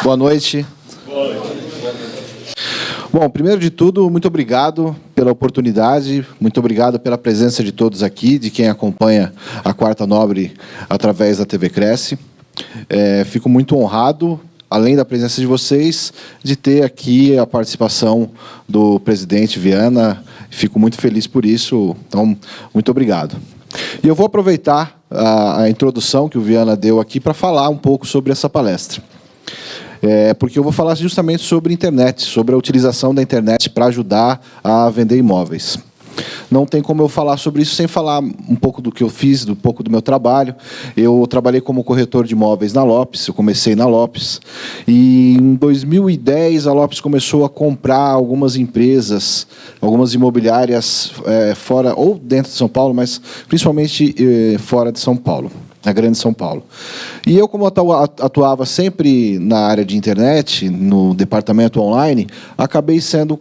Boa noite. Bom, primeiro de tudo, muito obrigado pela oportunidade, muito obrigado pela presença de todos aqui, de quem acompanha a Quarta Nobre através da TV Cresce. Fico muito honrado, além da presença de vocês, de ter aqui a participação do presidente Viana. Fico muito feliz por isso, então, muito obrigado. E eu vou aproveitar a introdução que o Viana deu aqui para falar um pouco sobre essa palestra. Porque eu vou falar justamente sobre internet, sobre a utilização da internet para ajudar a vender imóveis. Não tem como eu falar sobre isso sem falar um pouco do que eu fiz, um pouco do meu trabalho. Eu trabalhei como corretor de imóveis na Lopes, eu comecei na Lopes. E em 2010 a Lopes começou a comprar algumas empresas, algumas imobiliárias fora, ou dentro de São Paulo, mas principalmente fora de São Paulo, na Grande São Paulo. E eu, como atuava sempre na área de internet, no departamento online, acabei sendo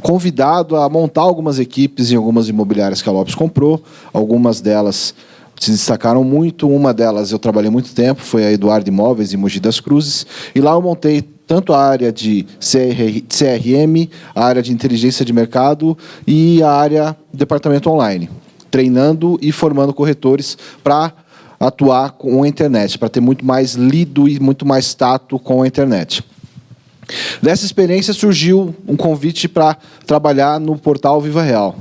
convidado a montar algumas equipes em algumas imobiliárias que a Lopes comprou. Algumas delas se destacaram muito. Uma delas eu trabalhei muito tempo, foi a Eduardo Imóveis, em Mogi das Cruzes. E lá eu montei tanto a área de CRM, a área de inteligência de mercado e a área de departamento online, treinando e formando corretores para atuar com a internet, para ter muito mais lido e muito mais tato com a internet. Dessa experiência surgiu um convite para trabalhar no portal Viva Real.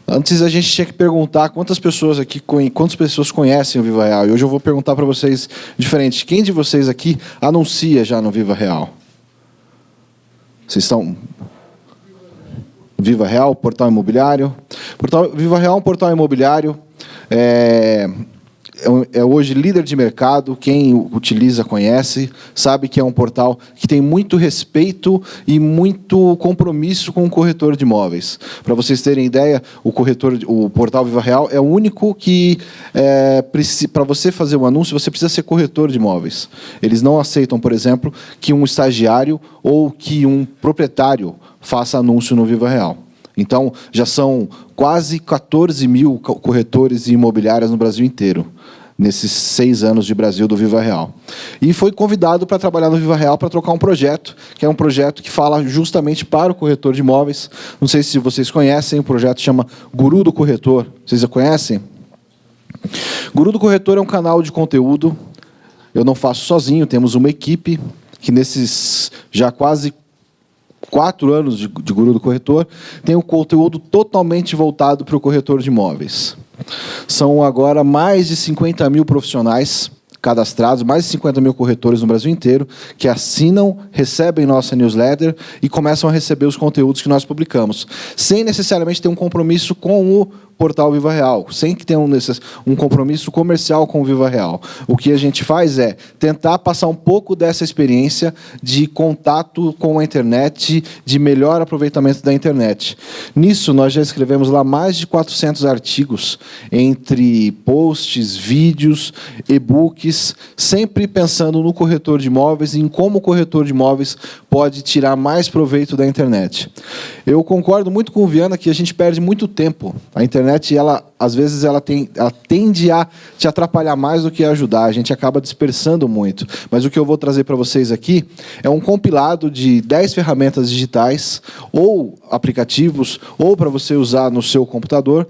Antes a gente tinha que perguntar quantas pessoas conhecem o Viva Real. E hoje eu vou perguntar para vocês diferente. Quem de vocês aqui anuncia já no Viva Real? Vocês estão... Viva Real, portal imobiliário. Viva Real é um portal imobiliário. É hoje líder de mercado, quem utiliza conhece, sabe que é um portal que tem muito respeito e muito compromisso com o corretor de imóveis. Para vocês terem ideia, o portal Viva Real é o único que, para você fazer um anúncio, você precisa ser corretor de imóveis. Eles não aceitam, por exemplo, que um estagiário ou que um proprietário faça anúncio no Viva Real. Então, já são quase 14 mil corretores e imobiliárias no Brasil inteiro, nesses 6 anos de Brasil do Viva Real. E foi convidado para trabalhar no Viva Real para trocar um projeto, que é um projeto que fala justamente para o corretor de imóveis. Não sei se vocês conhecem, o projeto chama Guru do Corretor. Vocês já conhecem? Guru do Corretor é um canal de conteúdo. Eu não faço sozinho, temos uma equipe que nesses já quase 4 anos de Guru do Corretor, tem um conteúdo totalmente voltado para o corretor de imóveis. São agora mais de 50 mil profissionais cadastrados, mais de 50 mil corretores no Brasil inteiro, que assinam, recebem nossa newsletter e começam a receber os conteúdos que nós publicamos, sem necessariamente ter um compromisso com o portal Viva Real, sem que tenha um compromisso comercial com o Viva Real. O que a gente faz é tentar passar um pouco dessa experiência de contato com a internet, de melhor aproveitamento da internet. Nisso, nós já escrevemos lá mais de 400 artigos, entre posts, vídeos, e-books, sempre pensando no corretor de imóveis e em como o corretor de imóveis pode tirar mais proveito da internet. Eu concordo muito com o Viana que a gente perde muito tempo. A internet, às vezes, ela tende a te atrapalhar mais do que ajudar. A gente acaba dispersando muito. Mas o que eu vou trazer para vocês aqui é um compilado de 10 ferramentas digitais, ou aplicativos, ou para você usar no seu computador,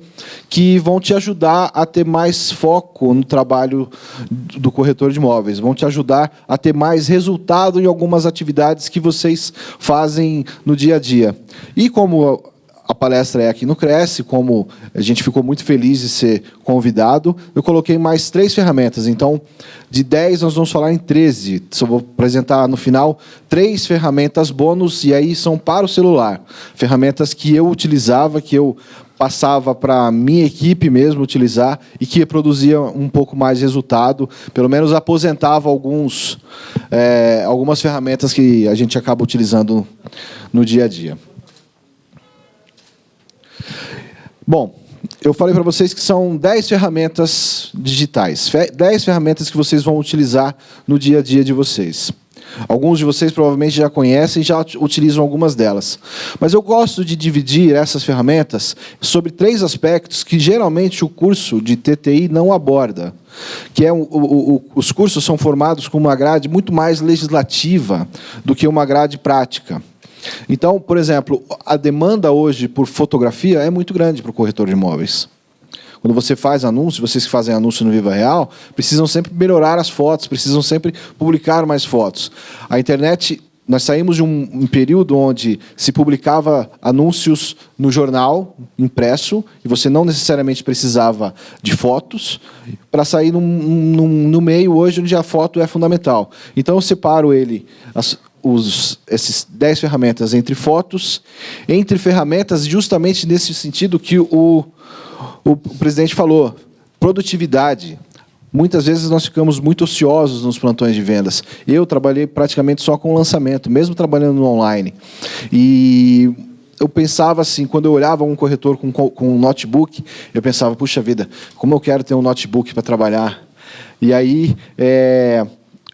que vão te ajudar a ter mais foco no trabalho do corretor de imóveis, vão te ajudar a ter mais resultado em algumas atividades que vocês fazem no dia a dia. E como a palestra é aqui no Cresce, como a gente ficou muito feliz de ser convidado, eu coloquei mais 3 ferramentas. Então, de 10, nós vamos falar em 13. Só vou apresentar no final 3 ferramentas bônus, e aí são para o celular. Ferramentas que eu utilizava, que eu passava para a minha equipe mesmo utilizar e que produzia um pouco mais resultado, pelo menos aposentava algumas ferramentas que a gente acaba utilizando no dia a dia. Bom, eu falei para vocês que são 10 ferramentas digitais, 10 ferramentas que vocês vão utilizar no dia a dia de vocês. Alguns de vocês provavelmente já conhecem e já utilizam algumas delas. Mas eu gosto de dividir essas ferramentas sobre 3 aspectos que geralmente o curso de TTI não aborda. que os cursos são formados com uma grade muito mais legislativa do que uma grade prática. Então, por exemplo, a demanda hoje por fotografia é muito grande para o corretor de imóveis. Quando você faz anúncio, vocês que fazem anúncio no Viva Real, precisam sempre melhorar as fotos, precisam sempre publicar mais fotos. A internet, nós saímos de um período onde se publicava anúncios no jornal impresso, e você não necessariamente precisava de fotos, para sair no meio hoje onde a foto é fundamental. Então, eu separo esses 10 ferramentas entre fotos, entre ferramentas justamente nesse sentido que o presidente falou, produtividade. Muitas vezes nós ficamos muito ociosos nos plantões de vendas. Eu trabalhei praticamente só com lançamento, mesmo trabalhando no online. E eu pensava assim, quando eu olhava um corretor com um notebook, eu pensava, puxa vida, como eu quero ter um notebook para trabalhar. E aí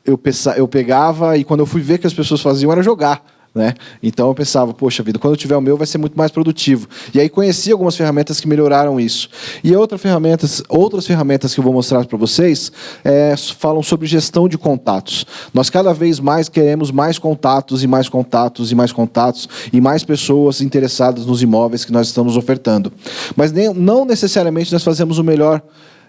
eu pegava e quando eu fui ver que as pessoas faziam era jogar. Né? Então eu pensava, poxa vida, quando eu tiver o meu vai ser muito mais produtivo. E aí conheci algumas ferramentas que melhoraram isso. E outras ferramentas que eu vou mostrar para vocês falam sobre gestão de contatos. Nós cada vez mais queremos mais contatos e mais contatos e mais contatos e mais pessoas interessadas nos imóveis que nós estamos ofertando. Mas não necessariamente nós fazemos o melhor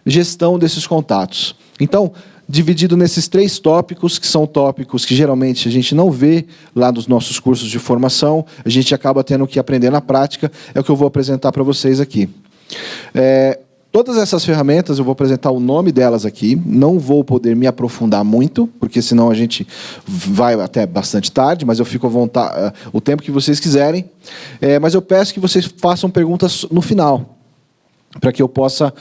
gestão desses contatos. Então, dividido nesses 3 tópicos, que são tópicos que geralmente a gente não vê lá nos nossos cursos de formação, a gente acaba tendo que aprender na prática, é o que eu vou apresentar para vocês aqui. Todas essas ferramentas, eu vou apresentar o nome delas aqui, não vou poder me aprofundar muito, porque senão a gente vai até bastante tarde, mas eu fico à vontade, o tempo que vocês quiserem, mas eu peço que vocês façam perguntas no final, para que eu possa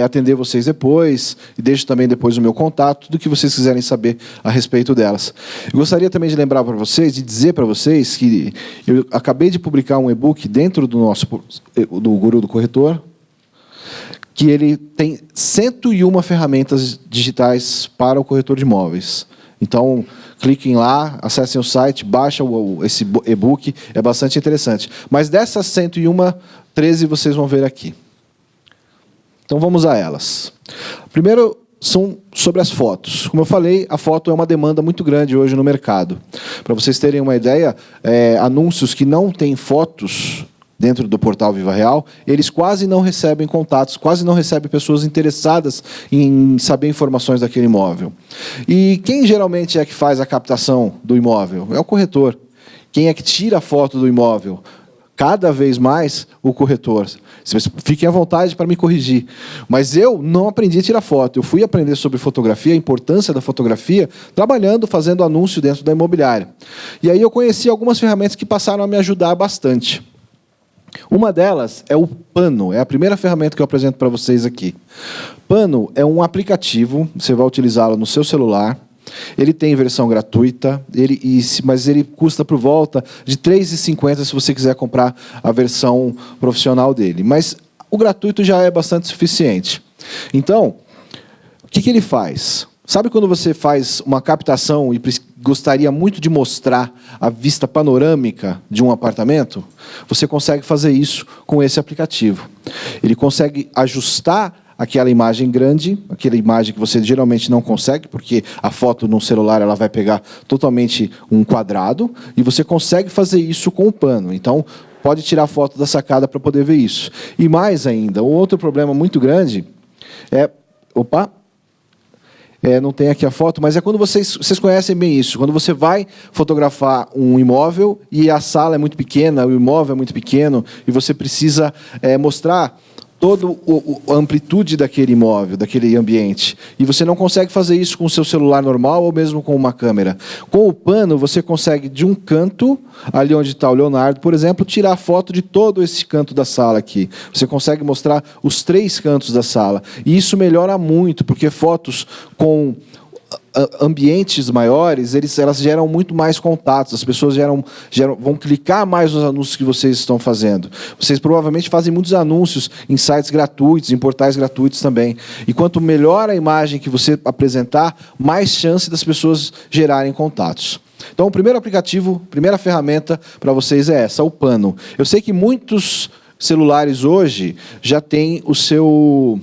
atender vocês depois, e deixo também depois o meu contato, tudo que vocês quiserem saber a respeito delas. Eu gostaria também de lembrar para vocês, de dizer para vocês, que eu acabei de publicar um e-book dentro do Guru do Corretor, que ele tem 101 ferramentas digitais para o corretor de imóveis. Então, cliquem lá, acessem o site, baixem esse e-book, é bastante interessante. Mas dessas 101, 13 vocês vão ver aqui. Então, vamos a elas. Primeiro, são sobre as fotos. Como eu falei, a foto é uma demanda muito grande hoje no mercado. Para vocês terem uma ideia, anúncios que não têm fotos dentro do portal Viva Real, eles quase não recebem contatos, quase não recebem pessoas interessadas em saber informações daquele imóvel. E quem geralmente é que faz a captação do imóvel? É o corretor. Quem é que tira a foto do imóvel? Cada vez mais o corretor. Fiquem à vontade para me corrigir. Mas eu não aprendi a tirar foto. Eu fui aprender sobre fotografia, a importância da fotografia, trabalhando, fazendo anúncio dentro da imobiliária. E aí eu conheci algumas ferramentas que passaram a me ajudar bastante. Uma delas é o Pano, é a primeira ferramenta que eu apresento para vocês aqui. Pano é um aplicativo, você vai utilizá-lo no seu celular. Ele tem versão gratuita, mas ele custa por volta de R$ 3,50 se você quiser comprar a versão profissional dele. Mas o gratuito já é bastante suficiente. Então, o que ele faz? Sabe quando você faz uma captação e gostaria muito de mostrar a vista panorâmica de um apartamento? Você consegue fazer isso com esse aplicativo. Ele consegue ajustar aquela imagem grande, aquela imagem que você geralmente não consegue, porque a foto no celular ela vai pegar totalmente um quadrado, e você consegue fazer isso com o Pano. Então, pode tirar foto da sacada para poder ver isso. E mais ainda, um outro problema muito grande é... não tem aqui a foto, mas é quando vocês conhecem bem isso. Quando você vai fotografar um imóvel e a sala é muito pequena, o imóvel é muito pequeno, e você precisa mostrar toda a amplitude daquele imóvel, daquele ambiente. E você não consegue fazer isso com o seu celular normal ou mesmo com uma câmera. Com o Pano, você consegue, de um canto, ali onde está o Leonardo, por exemplo, tirar foto de todo esse canto da sala aqui. Você consegue mostrar os 3 cantos da sala. E isso melhora muito, porque fotos com ambientes maiores, elas geram muito mais contatos, as pessoas vão clicar mais nos anúncios que vocês estão fazendo. Vocês provavelmente fazem muitos anúncios em sites gratuitos, em portais gratuitos também. E quanto melhor a imagem que você apresentar, mais chance das pessoas gerarem contatos. Então, o primeiro aplicativo, primeira ferramenta para vocês é essa, o Pano. Eu sei que muitos celulares hoje já têm o seu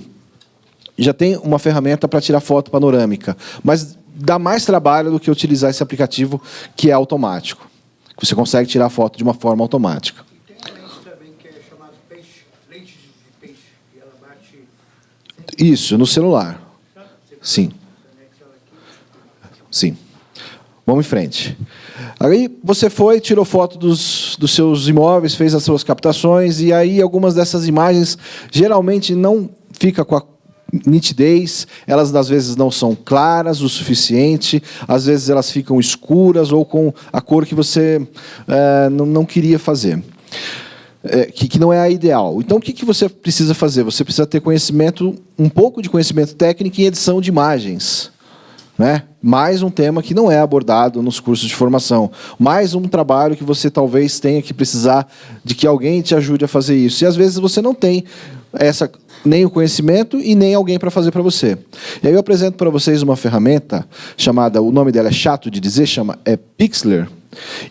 já tem uma ferramenta para tirar foto panorâmica, mas dá mais trabalho do que utilizar esse aplicativo que é automático. Você consegue tirar foto de uma forma automática. E tem uma lente também que é chamada lente de peixe, e ela bate... Isso, no celular. Sim. Sim. Vamos em frente. Aí você foi, tirou foto dos seus imóveis, fez as suas captações, e aí algumas dessas imagens geralmente não fica com a nitidez, elas às vezes não são claras o suficiente, às vezes elas ficam escuras ou com a cor que você não queria fazer. Que não é a ideal. Então, o que você precisa fazer? Você precisa ter conhecimento, um pouco de conhecimento técnico em edição de imagens. Né? Mais um tema que não é abordado nos cursos de formação. Mais um trabalho que você talvez tenha que precisar de que alguém te ajude a fazer isso. E, às vezes, você não tem nem o conhecimento e nem alguém para fazer para você. E aí eu apresento para vocês uma ferramenta chamada, o nome dela é chato de dizer, é Pixlr.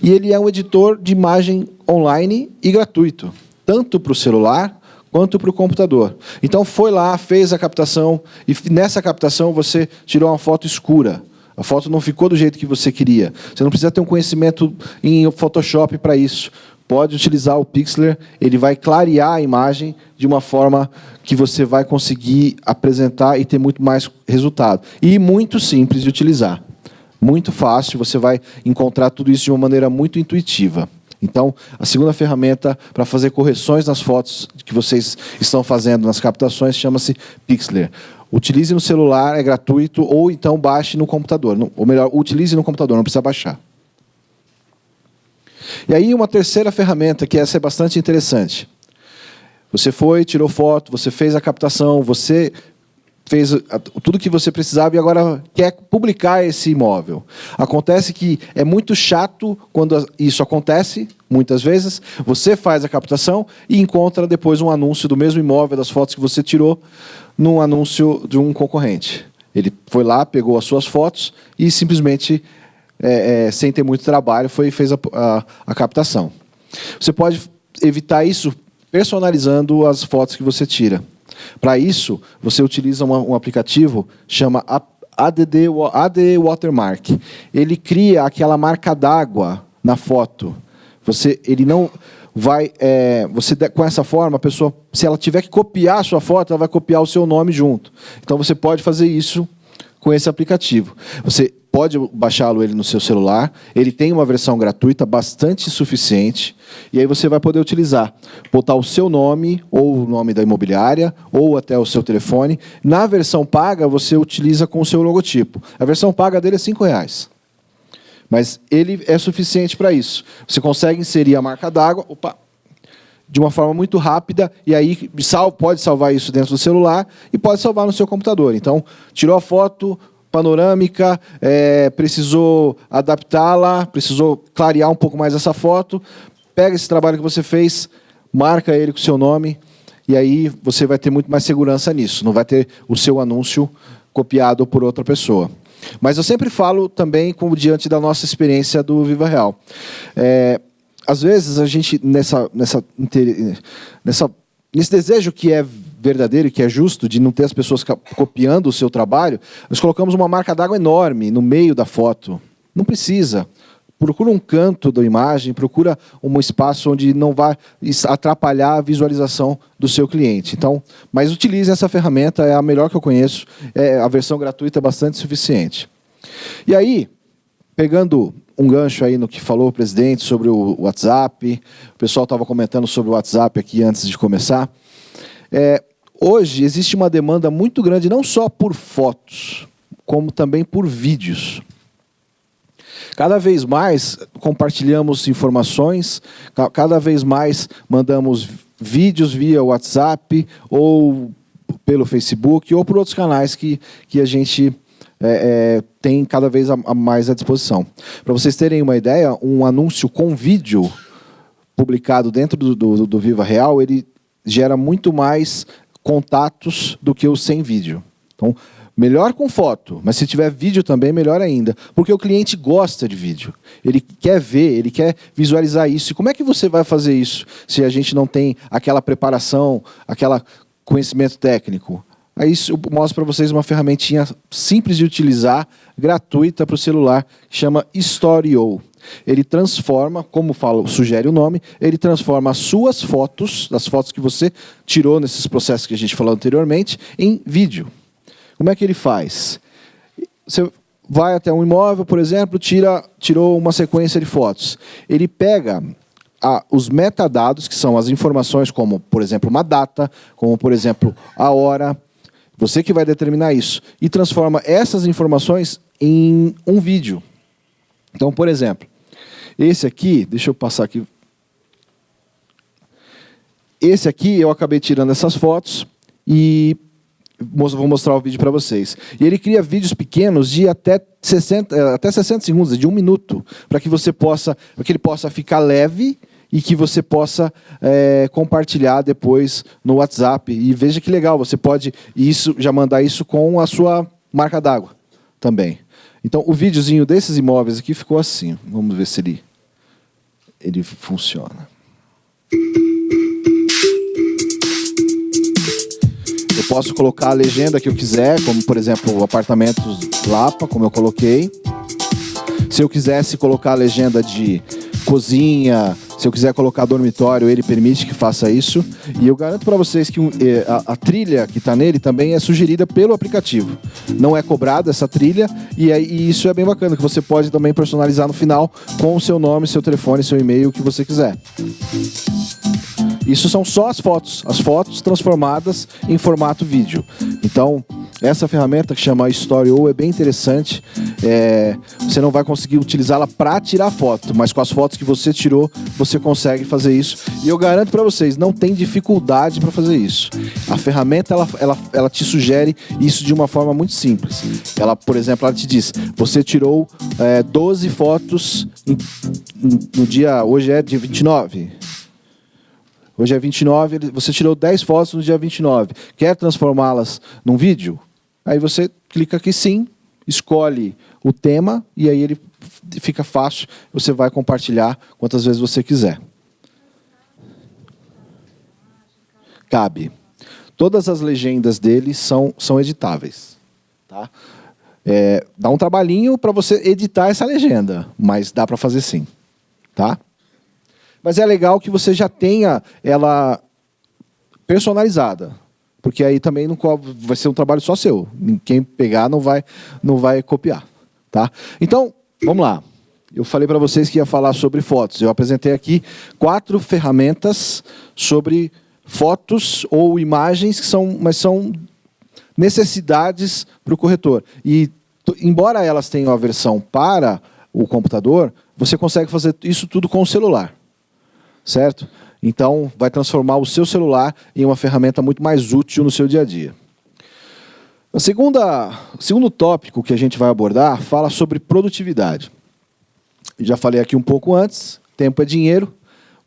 E ele é um editor de imagem online e gratuito, tanto para o celular quanto para o computador. Então, foi lá, fez a captação, e nessa captação você tirou uma foto escura. A foto não ficou do jeito que você queria. Você não precisa ter um conhecimento em Photoshop para isso. Pode utilizar o Pixlr, ele vai clarear a imagem de uma forma que você vai conseguir apresentar e ter muito mais resultado. E muito simples de utilizar. Muito fácil, você vai encontrar tudo isso de uma maneira muito intuitiva. Então, a segunda ferramenta para fazer correções nas fotos que vocês estão fazendo nas captações chama-se Pixlr. Utilize no celular, é gratuito, ou então baixe no computador. Ou melhor, utilize no computador, não precisa baixar. E aí, uma terceira ferramenta, que essa é bastante interessante. Você foi, tirou foto, você fez a captação, você fez tudo o que você precisava e agora quer publicar esse imóvel. Acontece que é muito chato quando isso acontece, muitas vezes, você faz a captação e encontra depois um anúncio do mesmo imóvel, das fotos que você tirou, num anúncio de um concorrente. Ele foi lá, pegou as suas fotos e simplesmente, sem ter muito trabalho, fez a captação. Você pode evitar isso personalizando as fotos que você tira. Para isso, você utiliza um aplicativo chama AD Watermark. Ele cria aquela marca d'água na foto. Ele não vai... com essa forma, a pessoa, se ela tiver que copiar a sua foto, ela vai copiar o seu nome junto. Então, você pode fazer isso com esse aplicativo. Você pode baixá-lo no seu celular. Ele tem uma versão gratuita bastante suficiente. E aí você vai poder utilizar, botar o seu nome, ou o nome da imobiliária, ou até o seu telefone. Na versão paga, você utiliza com o seu logotipo. A versão paga dele é R$5. Mas ele é suficiente para isso. Você consegue inserir a marca d'água de uma forma muito rápida, e aí pode salvar isso dentro do celular e pode salvar no seu computador. Então, tirou a foto panorâmica, precisou adaptá-la, precisou clarear um pouco mais essa foto, pega esse trabalho que você fez, marca ele com o seu nome, e aí você vai ter muito mais segurança nisso, não vai ter o seu anúncio copiado por outra pessoa. Mas eu sempre falo também como diante da nossa experiência do Viva Real. Às vezes, a gente, nesse desejo que é verdadeiro e que é justo, de não ter as pessoas copiando o seu trabalho, nós colocamos uma marca d'água enorme no meio da foto. Não precisa. Procura um canto da imagem, procura um espaço onde não vai atrapalhar a visualização do seu cliente. Então, mas utilize essa ferramenta, é a melhor que eu conheço, a versão gratuita é bastante suficiente. E aí, pegando um gancho aí no que falou o presidente sobre o WhatsApp, o pessoal estava comentando sobre o WhatsApp aqui antes de começar. Hoje existe uma demanda muito grande, não só por fotos, como também por vídeos. Cada vez mais compartilhamos informações, cada vez mais mandamos vídeos via WhatsApp, ou pelo Facebook, ou por outros canais que a gente tem cada vez mais à disposição. Para vocês terem uma ideia, um anúncio com vídeo publicado dentro do Viva Real, ele gera muito mais contatos do que o sem vídeo. Então, melhor com foto, mas se tiver vídeo também, melhor ainda. Porque o cliente gosta de vídeo. Ele quer ver, ele quer visualizar isso. E como é que você vai fazer isso se a gente não tem aquela preparação, aquele conhecimento técnico? Aí eu mostro para vocês uma ferramentinha simples de utilizar, gratuita para o celular, que chama Story.io. Ele transforma, como sugere o nome, ele transforma as suas fotos, as fotos que você tirou nesses processos que a gente falou anteriormente, em vídeo. Como é que ele faz? Você vai até um imóvel, por exemplo, tirou uma sequência de fotos. Ele pega os metadados, que são as informações como, por exemplo, uma data, como, por exemplo, a hora, você que vai determinar isso, e transforma essas informações em um vídeo. Então, por exemplo, esse aqui, deixa eu passar aqui. Esse aqui eu acabei tirando essas fotos e vou mostrar o vídeo para vocês. E ele cria vídeos pequenos de até 60 segundos, de 1 minuto, para que ele possa ficar leve e que você possa compartilhar depois no WhatsApp. E veja que legal, você pode já mandar isso com a sua marca d'água também. Então, o videozinho desses imóveis aqui ficou assim. Vamos ver se ele funciona. Eu posso colocar a legenda que eu quiser, como, por exemplo, apartamentos Lapa, como eu coloquei. Se eu quisesse colocar a legenda de cozinha, se eu quiser colocar dormitório, ele permite que faça isso. E eu garanto para vocês que a trilha que está nele também é sugerida pelo aplicativo. Não é cobrada essa trilha, e isso é bem bacana, que você pode também personalizar no final com o seu nome, seu telefone, seu e-mail, o que você quiser. Isso são só as fotos transformadas em formato vídeo. Então, essa ferramenta que chama Story.io é bem interessante. Você não vai conseguir utilizá-la para tirar foto, mas com as fotos que você tirou, você consegue fazer isso. E eu garanto para vocês, não tem dificuldade para fazer isso. A ferramenta, ela te sugere isso de uma forma muito simples. Por exemplo, ela te diz, você tirou 12 fotos no dia, hoje é dia 29. Hoje é 29, você tirou 10 fotos no dia 29. Quer transformá-las num vídeo? Aí você clica aqui sim, escolhe o tema e aí ele fica fácil. Você vai compartilhar quantas vezes você quiser. Cabe. Todas as legendas dele são editáveis. Tá? Dá um trabalhinho para você editar essa legenda, mas dá para fazer sim. Tá? Mas é legal que você já tenha ela personalizada, porque aí também vai ser um trabalho só seu. Quem pegar não vai copiar. Tá? Então, vamos lá. Eu falei para vocês que ia falar sobre fotos. Eu apresentei aqui 4 ferramentas sobre fotos ou imagens, mas são necessidades para o corretor. E, embora elas tenham a versão para o computador, você consegue fazer isso tudo com o celular. Certo? Então, vai transformar o seu celular em uma ferramenta muito mais útil no seu dia a dia. O segundo tópico que a gente vai abordar fala sobre produtividade. Já falei aqui um pouco antes, tempo é dinheiro.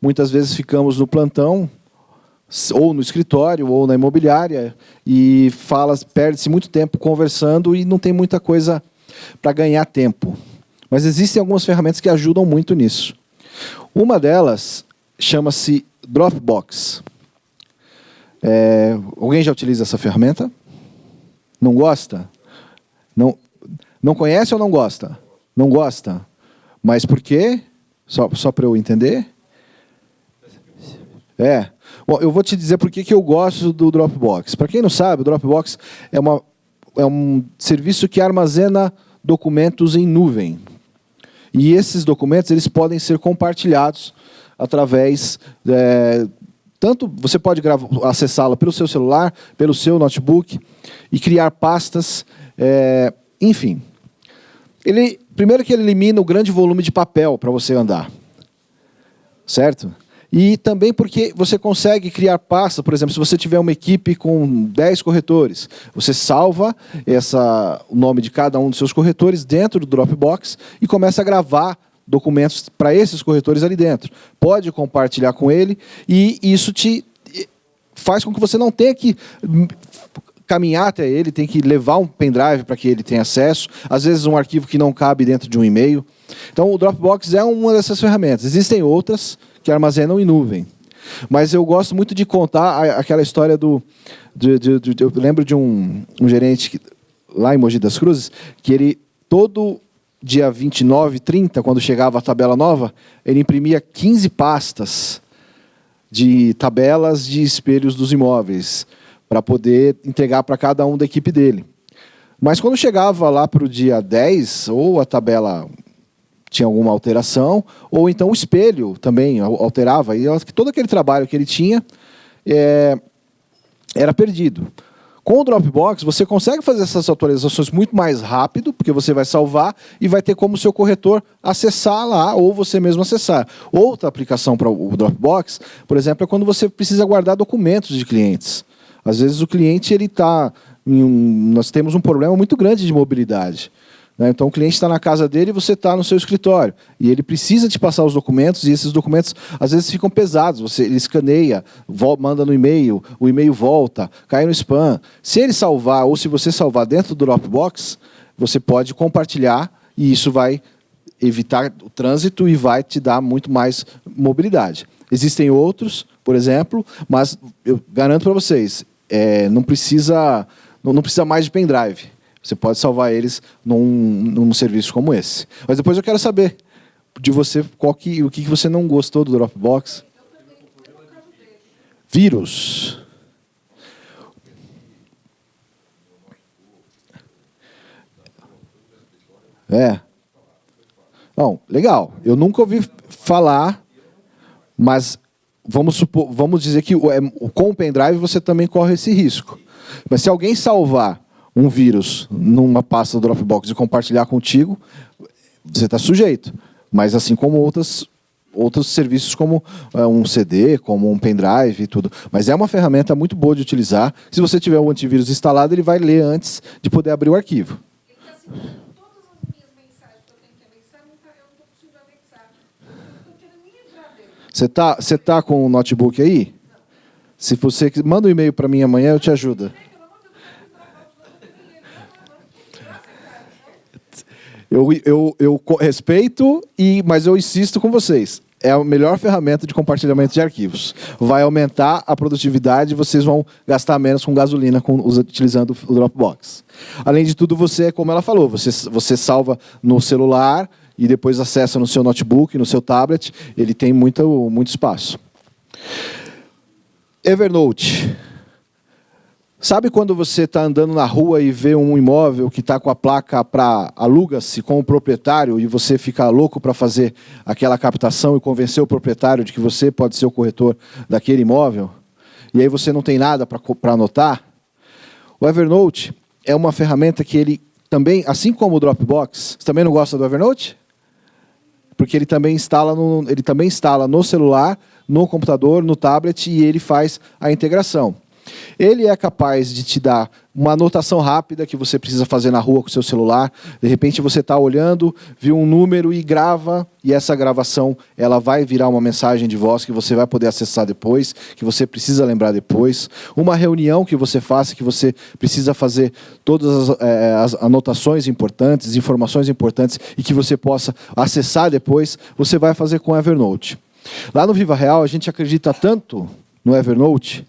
Muitas vezes ficamos no plantão, ou no escritório, ou na imobiliária, e perde-se muito tempo conversando e não tem muita coisa para ganhar tempo. Mas existem algumas ferramentas que ajudam muito nisso. Uma delas chama-se Dropbox. Alguém já utiliza essa ferramenta? Não gosta? Não conhece ou não gosta? Não gosta. Mas por quê? Só para eu entender? Bom, eu vou te dizer por que eu gosto do Dropbox. Para quem não sabe, o Dropbox é um serviço que armazena documentos em nuvem. E esses documentos eles podem ser compartilhados através... tanto você pode acessá-la pelo seu celular, pelo seu notebook, e criar pastas, enfim. Primeiro que ele elimina o grande volume de papel para você andar. Certo? E também porque você consegue criar pastas, por exemplo, se você tiver uma equipe com 10 corretores, você salva o nome de cada um dos seus corretores dentro do Dropbox e começa a gravar documentos para esses corretores ali dentro. Pode compartilhar com ele e isso te faz com que você não tenha que caminhar até ele, tem que levar um pendrive para que ele tenha acesso, às vezes um arquivo que não cabe dentro de um e-mail. Então o Dropbox é uma dessas ferramentas. Existem outras que armazenam em nuvem. Mas eu gosto muito de contar aquela história eu lembro de um gerente lá em Mogi das Cruzes, que ele, todo dia 29, 30, quando chegava a tabela nova, ele imprimia 15 pastas de tabelas de espelhos dos imóveis, para poder entregar para cada um da equipe dele. Mas quando chegava lá para o dia 10, ou a tabela tinha alguma alteração, ou então o espelho também alterava, e todo aquele trabalho que ele tinha era perdido. Com o Dropbox, você consegue fazer essas atualizações muito mais rápido, porque você vai salvar e vai ter como o seu corretor acessar lá, ou você mesmo acessar. Outra aplicação para o Dropbox, por exemplo, é quando você precisa guardar documentos de clientes. Às vezes o cliente nós temos um problema muito grande de mobilidade. Então, o cliente está na casa dele e você está no seu escritório. E ele precisa te passar os documentos, e esses documentos, às vezes, ficam pesados. Ele escaneia, manda no e-mail, o e-mail volta, cai no spam. Se ele salvar, ou se você salvar dentro do Dropbox, você pode compartilhar, e isso vai evitar o trânsito e vai te dar muito mais mobilidade. Existem outros, por exemplo, mas eu garanto para vocês, não precisa mais de pendrive. Você pode salvar eles num serviço como esse. Mas depois eu quero saber de você o que você não gostou do Dropbox. Vírus. Bom, legal. Eu nunca ouvi falar, mas vamos dizer que com o pendrive você também corre esse risco. Mas se alguém salvar um vírus numa pasta do Dropbox e compartilhar contigo, você está sujeito. Mas assim como outros serviços, como um CD, como um pendrive e tudo. Mas é uma ferramenta muito boa de utilizar. Se você tiver o antivírus instalado, ele vai ler antes de poder abrir o arquivo. Ele está seguindo todas as minhas mensagens que eu tenho que anexar, eu não estou conseguindo anexar. Eu estou querendo nem entrar dele. Você tá com o notebook aí? Não. Se você manda um e-mail para mim amanhã, eu te ajudo. Eu respeito, mas eu insisto com vocês. É a melhor ferramenta de compartilhamento de arquivos. Vai aumentar a produtividade e vocês vão gastar menos com gasolina utilizando o Dropbox. Além de tudo, como ela falou, você salva no celular e depois acessa no seu notebook, no seu tablet. Ele tem muito espaço. Evernote. Sabe quando você está andando na rua e vê um imóvel que está com a placa para aluga-se com o proprietário e você fica louco para fazer aquela captação e convencer o proprietário de que você pode ser o corretor daquele imóvel? E aí você não tem nada para anotar? O Evernote é uma ferramenta que ele também, assim como o Dropbox, você também não gosta do Evernote? Porque ele também instala no celular, no computador, no tablet, e ele faz a integração. Ele é capaz de te dar uma anotação rápida que você precisa fazer na rua com o seu celular. De repente você está olhando, viu um número e grava, e essa gravação ela vai virar uma mensagem de voz que você vai poder acessar depois, que você precisa lembrar depois. Uma reunião que você faça, que você precisa fazer todas as anotações importantes, informações importantes, e que você possa acessar depois, você vai fazer com o Evernote. Lá no Viva Real, a gente acredita tanto no Evernote,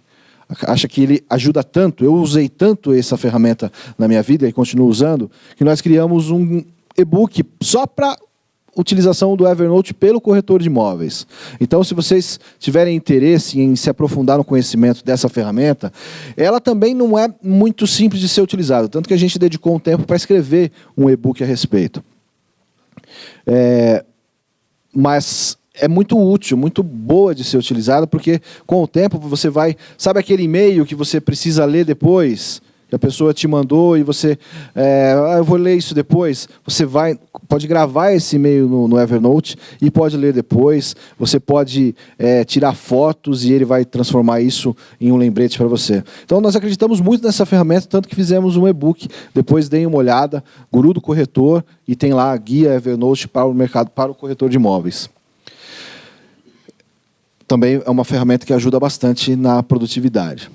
acha que ele ajuda tanto, eu usei tanto essa ferramenta na minha vida e continuo usando, que nós criamos um e-book só para utilização do Evernote pelo corretor de imóveis. Então, se vocês tiverem interesse em se aprofundar no conhecimento dessa ferramenta, ela também não é muito simples de ser utilizada, tanto que a gente dedicou um tempo para escrever um e-book a respeito. Mas é muito útil, muito boa de ser utilizada, porque com o tempo você vai... Sabe aquele e-mail que você precisa ler depois? Que a pessoa te mandou e você... eu vou ler isso depois. Você pode gravar esse e-mail no Evernote e pode ler depois. Você pode tirar fotos e ele vai transformar isso em um lembrete para você. Então, nós acreditamos muito nessa ferramenta, tanto que fizemos um e-book. Depois deem uma olhada, Guru do Corretor, e tem lá a guia Evernote para o mercado, para o corretor de imóveis. Também é uma ferramenta que ajuda bastante na produtividade.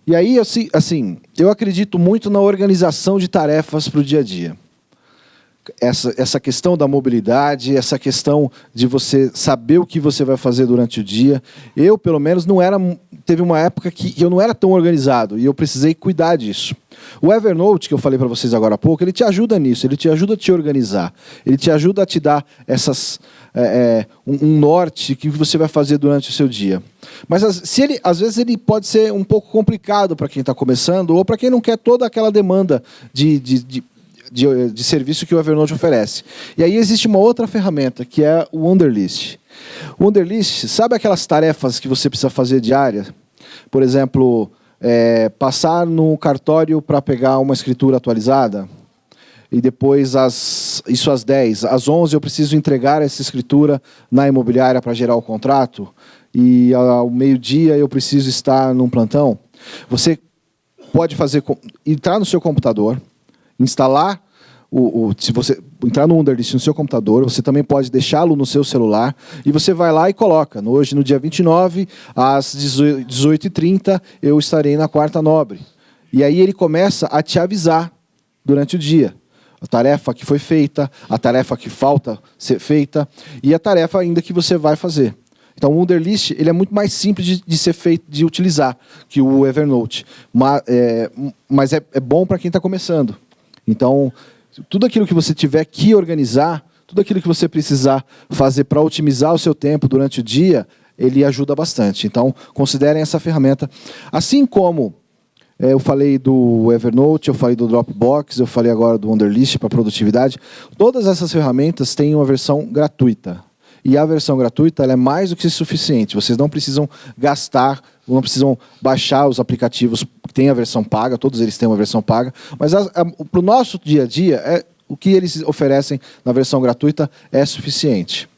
E aí, assim, eu acredito muito na organização de tarefas para o dia a dia. essa questão da mobilidade, essa questão de você saber o que você vai fazer durante o dia. Eu, pelo menos, teve uma época que eu não era tão organizado e eu precisei cuidar disso. O Evernote, que eu falei para vocês agora há pouco, ele te ajuda nisso, ele te ajuda a te organizar, ele te ajuda a te dar um norte que você vai fazer durante o seu dia. Mas às vezes ele pode ser um pouco complicado para quem está começando ou para quem não quer toda aquela demanda de serviço que o Evernote oferece. E aí existe uma outra ferramenta, que é o Wunderlist. O Wunderlist, sabe aquelas tarefas que você precisa fazer diárias? Por exemplo, passar no cartório para pegar uma escritura atualizada, e depois, isso às 10. Às 11 eu preciso entregar essa escritura na imobiliária para gerar o contrato, e ao meio-dia eu preciso estar num plantão. Você pode entrar no seu computador, instalar, se você entrar no Wunderlist no seu computador, você também pode deixá-lo no seu celular, e você vai lá e coloca, hoje no dia 29, às 18h30, eu estarei na Quarta Nobre. E aí ele começa a te avisar durante o dia. A tarefa que foi feita, a tarefa que falta ser feita, e a tarefa ainda que você vai fazer. Então, o Wunderlist ele é muito mais simples de ser feito, de utilizar, que o Evernote. Mas é bom para quem está começando. Então, tudo aquilo que você tiver que organizar, tudo aquilo que você precisar fazer para otimizar o seu tempo durante o dia, ele ajuda bastante. Então, considerem essa ferramenta. Assim como eu falei do Evernote, eu falei do Dropbox, eu falei agora do Wunderlist para produtividade, todas essas ferramentas têm uma versão gratuita. E a versão gratuita ela é mais do que suficiente. Vocês não precisam gastar, não precisam baixar os aplicativos que têm a versão paga, todos eles têm uma versão paga, mas para o nosso dia a dia, o que eles oferecem na versão gratuita é suficiente.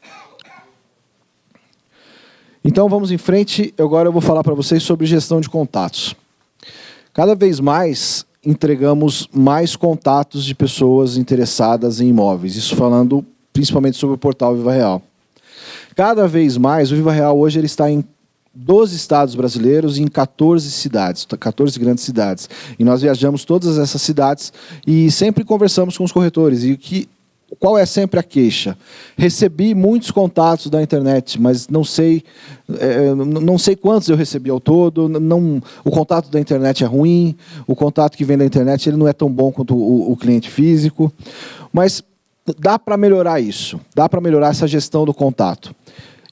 Então vamos em frente, agora eu vou falar para vocês sobre gestão de contatos. Cada vez mais entregamos mais contatos de pessoas interessadas em imóveis, isso falando principalmente sobre o portal Viva Real. Cada vez mais, o Viva Real hoje ele está em 12 estados brasileiros e em 14 cidades, 14 grandes cidades. E nós viajamos todas essas cidades e sempre conversamos com os corretores. E qual é sempre a queixa? Recebi muitos contatos da internet, mas não sei quantos eu recebi ao todo. O contato da internet é ruim, o contato que vem da internet ele não é tão bom quanto o cliente físico. Mas dá para melhorar isso, dá para melhorar essa gestão do contato.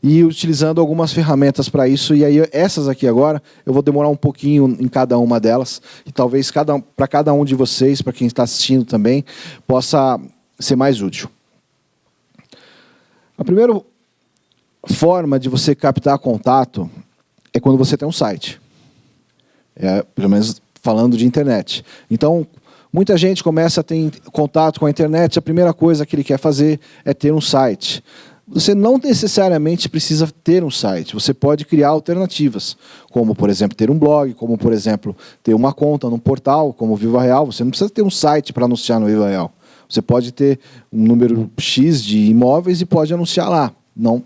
E utilizando algumas ferramentas para isso, e aí essas aqui agora, eu vou demorar um pouquinho em cada uma delas, e talvez para cada um de vocês, para quem está assistindo também, possa ser mais útil. A primeira forma de você captar contato é quando você tem um site. Pelo menos falando de internet. Então, muita gente começa a ter contato com a internet, a primeira coisa que ele quer fazer é ter um site. Você não necessariamente precisa ter um site, você pode criar alternativas, como, por exemplo, ter um blog, como, por exemplo, ter uma conta num portal, como o Viva Real. Você não precisa ter um site para anunciar no Viva Real. Você pode ter um número X de imóveis e pode anunciar lá. Não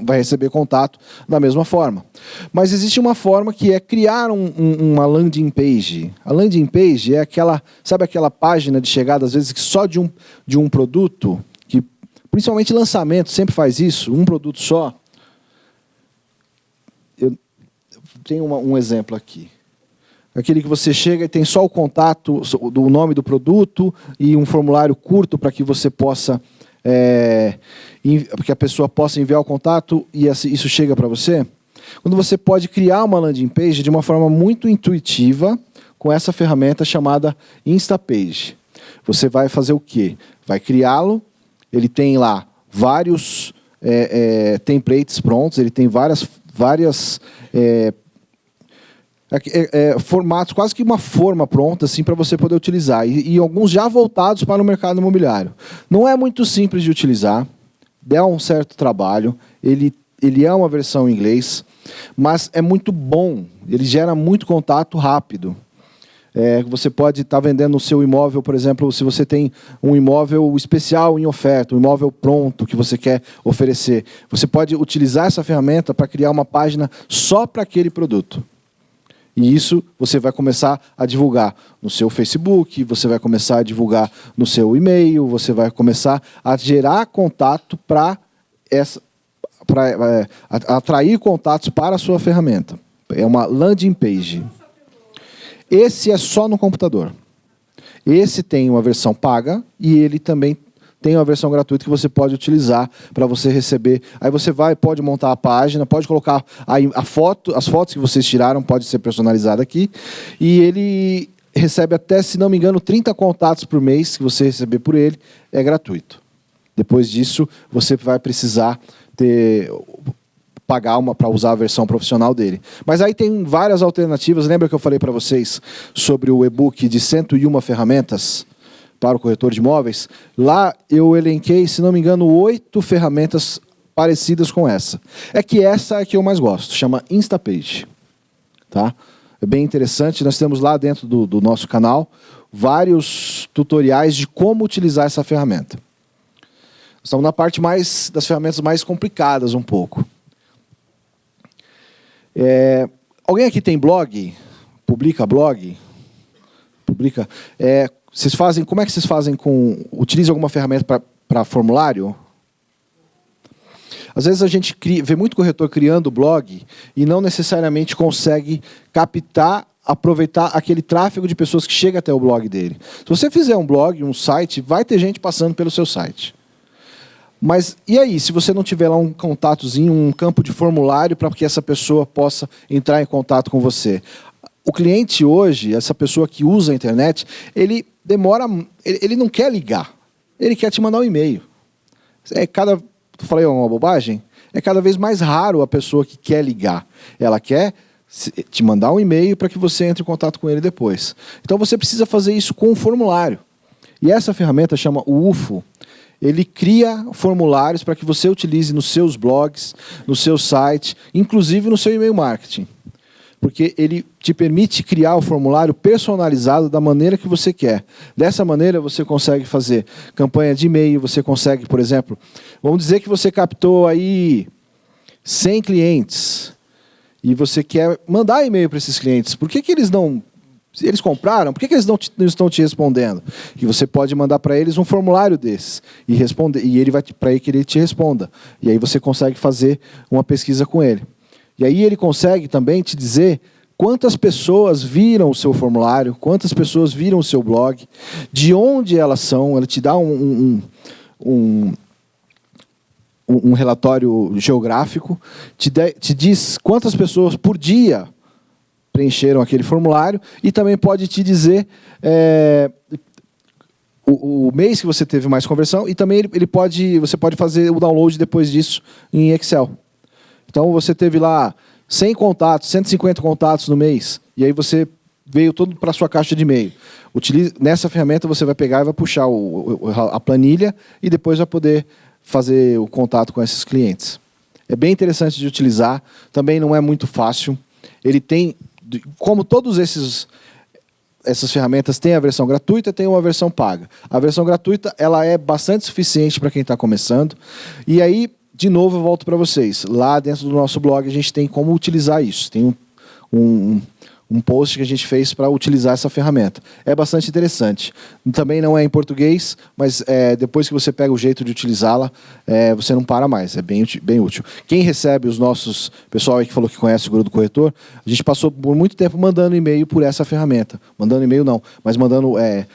vai receber contato da mesma forma. Mas existe uma forma que é criar uma landing page. A landing page é sabe aquela página de chegada, às vezes, que só de um produto, que principalmente lançamento sempre faz isso, um produto só. Eu tenho um exemplo aqui. Aquele que você chega e tem só o contato do nome do produto e um formulário curto para que você possa, que a pessoa possa enviar o contato e isso chega para você. Quando você pode criar uma landing page de uma forma muito intuitiva com essa ferramenta chamada Instapage. Você vai fazer o quê? Vai criá-lo, ele tem lá vários templates prontos, ele tem várias formatos, quase que uma forma pronta assim, para você poder utilizar. E alguns já voltados para o mercado imobiliário. Não é muito simples de utilizar, dá um certo trabalho, ele é uma versão em inglês, mas é muito bom, ele gera muito contato rápido. Você pode estar vendendo o seu imóvel, por exemplo, se você tem um imóvel especial em oferta, um imóvel pronto que você quer oferecer, você pode utilizar essa ferramenta para criar uma página só para aquele produto. E isso você vai começar a divulgar no seu Facebook, você vai começar a divulgar no seu e-mail, você vai começar a gerar contato para atrair contatos para a sua ferramenta. É uma landing page. Esse é só no computador. Esse tem uma versão paga e ele também tem uma versão gratuita que você pode utilizar para você receber. Aí você pode montar a página, pode colocar as fotos que vocês tiraram, pode ser personalizada aqui. E ele recebe até, se não me engano, 30 contatos por mês que você receber por ele, é gratuito. Depois disso, você vai precisar pagar para usar a versão profissional dele. Mas aí tem várias alternativas. Lembra que eu falei para vocês sobre o e-book de 101 ferramentas para o corretor de imóveis? Lá eu elenquei, se não me engano, 8 ferramentas parecidas com essa. É que essa é a que eu mais gosto, chama Instapage. Tá? É bem interessante, nós temos lá dentro do nosso canal vários tutoriais de como utilizar essa ferramenta. Estamos na parte das ferramentas mais complicadas um pouco. Alguém aqui tem blog? Publica blog? Publica? Como é que vocês fazem utilizam alguma ferramenta para formulário? Às vezes a gente vê muito corretor criando blog e não necessariamente consegue aproveitar aquele tráfego de pessoas que chega até o blog dele. Se você fizer um blog, um site, vai ter gente passando pelo seu site. Mas e aí, se você não tiver lá um contatozinho, um campo de formulário para que essa pessoa possa entrar em contato com você? O cliente hoje, essa pessoa que usa a internet, ele não quer ligar, ele quer te mandar um e-mail. Falei uma bobagem? É cada vez mais raro a pessoa que quer ligar. Ela quer te mandar um e-mail para que você entre em contato com ele depois. Então você precisa fazer isso com um formulário. E essa ferramenta chama o UFO. Ele cria formulários para que você utilize nos seus blogs, no seu site, inclusive no seu e-mail marketing. Porque ele te permite criar o formulário personalizado da maneira que você quer. Dessa maneira, você consegue fazer campanha de e-mail, você consegue, por exemplo, vamos dizer que você captou aí 100 clientes e você quer mandar e-mail para esses clientes. Por que eles não... Se eles compraram, por que eles não estão te respondendo? E você pode mandar para eles um formulário desses e responder, e ele vai para que ele te responda. E aí você consegue fazer uma pesquisa com ele. E aí ele consegue também te dizer quantas pessoas viram o seu formulário, quantas pessoas viram o seu blog, de onde elas são. Ele te dá um relatório geográfico, te diz quantas pessoas por dia preencheram aquele formulário e também pode te dizer o mês que você teve mais conversão e também você pode fazer o download depois disso em Excel. Então você teve lá 100 contatos, 150 contatos no mês e aí você veio todo para a sua caixa de e-mail. Nessa ferramenta você vai pegar e vai puxar a planilha e depois vai poder fazer o contato com esses clientes. É bem interessante de utilizar, também não é muito fácil. Ele tem, como todos essas ferramentas têm a versão gratuita, tem uma versão paga. A versão gratuita ela é bastante suficiente para quem está começando. E aí, de novo, eu volto para vocês. Lá dentro do nosso blog a gente tem como utilizar isso. Tem um post que a gente fez para utilizar essa ferramenta. É bastante interessante. Também não é em português, mas depois que você pega o jeito de utilizá-la, você não para mais. É bem útil. Quem recebe os nossos... pessoal aí que falou que conhece o Guru do Corretor, a gente passou por muito tempo mandando e-mail por essa ferramenta. Mandando e-mail não, mas mandando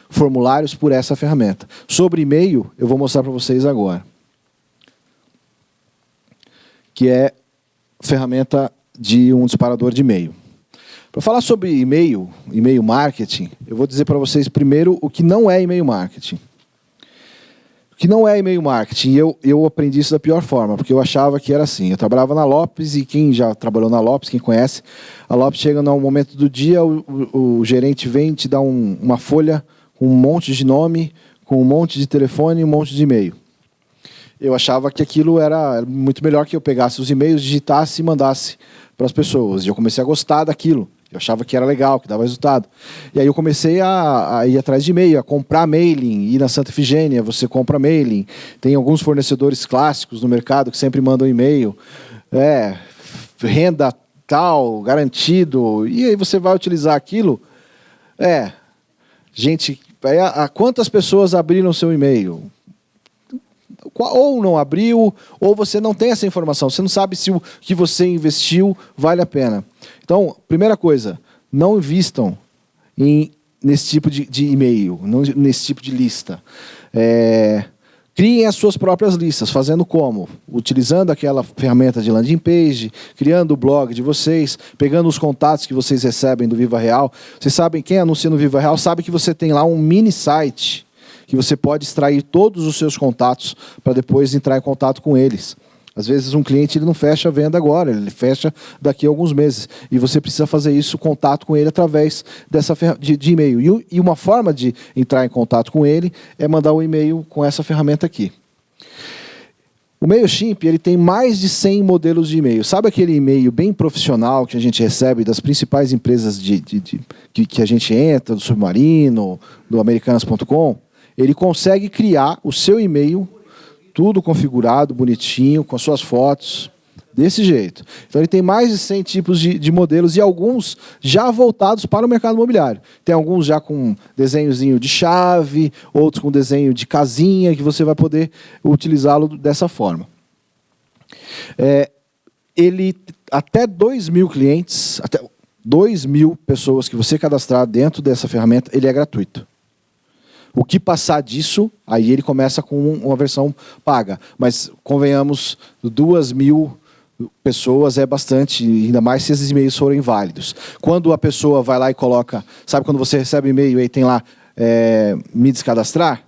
formulários por essa ferramenta. Sobre e-mail, eu vou mostrar para vocês agora. Que é ferramenta de um disparador de e-mail. Para falar sobre e-mail marketing, eu vou dizer para vocês primeiro o que não é e-mail marketing. O que não é e-mail marketing, eu aprendi isso da pior forma, porque eu achava que era assim. Eu trabalhava na Lopes e quem já trabalhou na Lopes, quem conhece, a Lopes chega no momento do dia, o gerente vem e te dá uma folha com um monte de nome, com um monte de telefone e um monte de e-mail. Eu achava que aquilo era muito melhor que eu pegasse os e-mails, digitasse e mandasse para as pessoas. E eu comecei a gostar daquilo. Eu achava que era legal, que dava resultado. E aí eu comecei a ir atrás de e-mail, a comprar mailing. Ir na Santa Efigênia, você compra mailing. Tem alguns fornecedores clássicos no mercado que sempre mandam e-mail. Renda tal, garantido, e aí você vai utilizar aquilo. Gente, quantas pessoas abriram seu e-mail? Ou não abriu, ou você não tem essa informação, você não sabe se o que você investiu vale a pena. Então, primeira coisa, não invistam nesse tipo de e-mail, nesse tipo de lista. Criem as suas próprias listas, fazendo como? Utilizando aquela ferramenta de landing page, criando o blog de vocês, pegando os contatos que vocês recebem do Viva Real. Vocês sabem, quem anuncia no Viva Real sabe que você tem lá um mini site que você pode extrair todos os seus contatos para depois entrar em contato com eles. Às vezes um cliente ele não fecha a venda agora, ele fecha daqui a alguns meses. E você precisa fazer isso, contato com ele através de e-mail. E uma forma de entrar em contato com ele é mandar um e-mail com essa ferramenta aqui. O MailChimp ele tem mais de 100 modelos de e-mail. Sabe aquele e-mail bem profissional que a gente recebe das principais empresas que a gente entra, do Submarino, do Americanas.com? Ele consegue criar o seu e-mail tudo configurado, bonitinho, com as suas fotos, desse jeito. Então ele tem mais de 100 tipos de modelos e alguns já voltados para o mercado imobiliário. Tem alguns já com desenhozinho de chave, outros com desenho de casinha, que você vai poder utilizá-lo dessa forma. Ele, até 2.000 clientes, até 2.000 pessoas que você cadastrar dentro dessa ferramenta, ele é gratuito. O que passar disso, aí ele começa com uma versão paga. Mas, convenhamos, 2.000 pessoas é bastante, ainda mais se esses e-mails forem válidos. Quando a pessoa vai lá e coloca... Sabe quando você recebe e-mail e tem lá me descadastrar?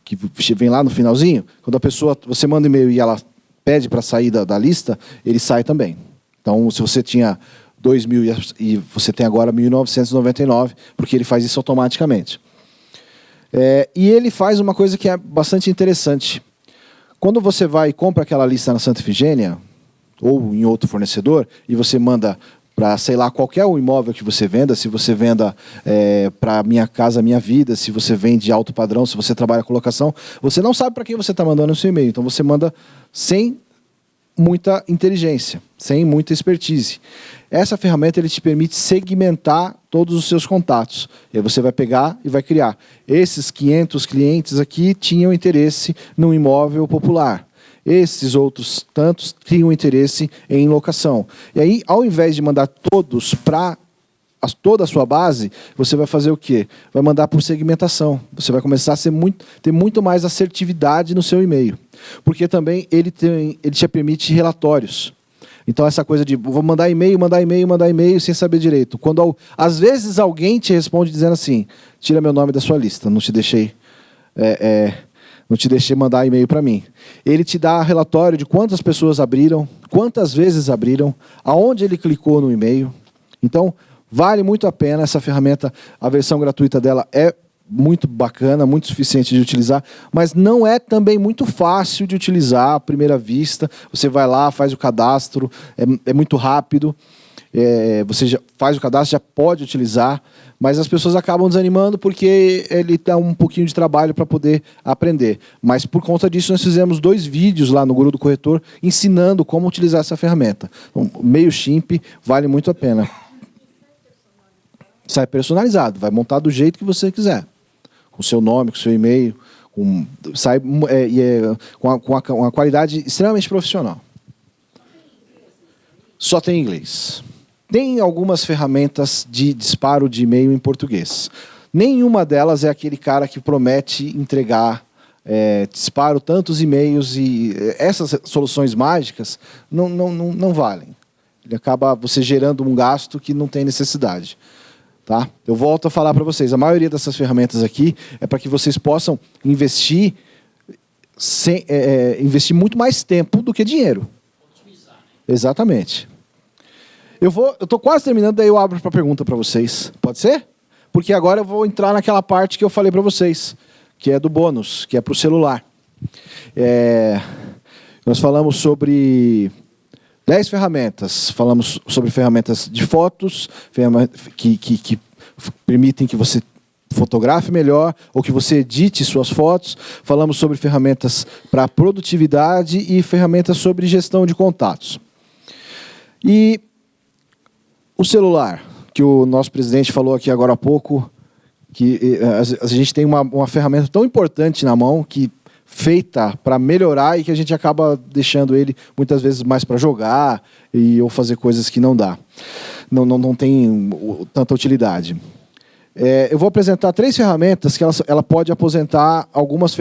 Que vem lá no finalzinho. Quando a pessoa, você manda e-mail e ela pede para sair da lista, ele sai também. Então, se você tinha 2.000 e você tem agora 1.999, porque ele faz isso automaticamente. E ele faz uma coisa que é bastante interessante. Quando você vai e compra aquela lista na Santa Efigênia, ou em outro fornecedor, e você manda para, sei lá, qualquer imóvel que você venda, se você venda para Minha Casa Minha Vida, se você vende alto padrão, se você trabalha com locação, você não sabe para quem você está mandando o seu e-mail. Então você manda sem muita inteligência, sem muita expertise. Essa ferramenta ele te permite segmentar todos os seus contatos. E aí você vai pegar e vai criar. Esses 500 clientes aqui tinham interesse no imóvel popular. Esses outros tantos tinham interesse em locação. E aí, ao invés de mandar todos para toda a sua base, você vai fazer o quê? Vai mandar por segmentação. Você vai começar a ter muito mais assertividade no seu e-mail. Porque também ele te permite relatórios. Então, essa coisa de vou mandar e-mail sem saber direito. Quando, às vezes, alguém te responde dizendo assim, tira meu nome da sua lista, não te deixei mandar e-mail para mim. Ele te dá relatório de quantas pessoas abriram, quantas vezes abriram, aonde ele clicou no e-mail. Então, vale muito a pena essa ferramenta. A versão gratuita dela é muito bacana, muito suficiente de utilizar, mas não é também muito fácil de utilizar à primeira vista. Você vai lá, faz o cadastro, é muito rápido, você já faz o cadastro, já pode utilizar, mas as pessoas acabam desanimando porque ele dá um pouquinho de trabalho para poder aprender. Mas por conta disso nós fizemos 2 vídeos lá no Guru do Corretor ensinando como utilizar essa ferramenta. Então, o MailChimp vale muito a pena. Sai personalizado, vai montar do jeito que você quiser. Com o seu nome, com o seu e-mail, com uma qualidade extremamente profissional. Só tem inglês. Tem algumas ferramentas de disparo de e-mail em português. Nenhuma delas é aquele cara que promete entregar disparo tantos e-mails e essas soluções mágicas não valem. Ele acaba você gerando um gasto que não tem necessidade. Tá? Eu volto a falar para vocês, a maioria dessas ferramentas aqui é para que vocês possam investir muito mais tempo do que dinheiro. Otimizar, né? Exatamente. Eu estou quase terminando, daí eu abro para pergunta para vocês. Pode ser? Porque agora eu vou entrar naquela parte que eu falei para vocês, que é do bônus, que é para o celular. Nós falamos sobre 10 ferramentas. Falamos sobre ferramentas de fotos, que permitem que você fotografe melhor ou que você edite suas fotos. Falamos sobre ferramentas para produtividade e ferramentas sobre gestão de contatos. E O celular, que o nosso presidente falou aqui agora há pouco, que a gente tem uma ferramenta tão importante na mão, que feita para melhorar e que a gente acaba deixando ele muitas vezes mais para jogar ou fazer coisas que não dá. Não tem tanta utilidade. Eu vou apresentar 3 ferramentas que ela pode aposentar algumas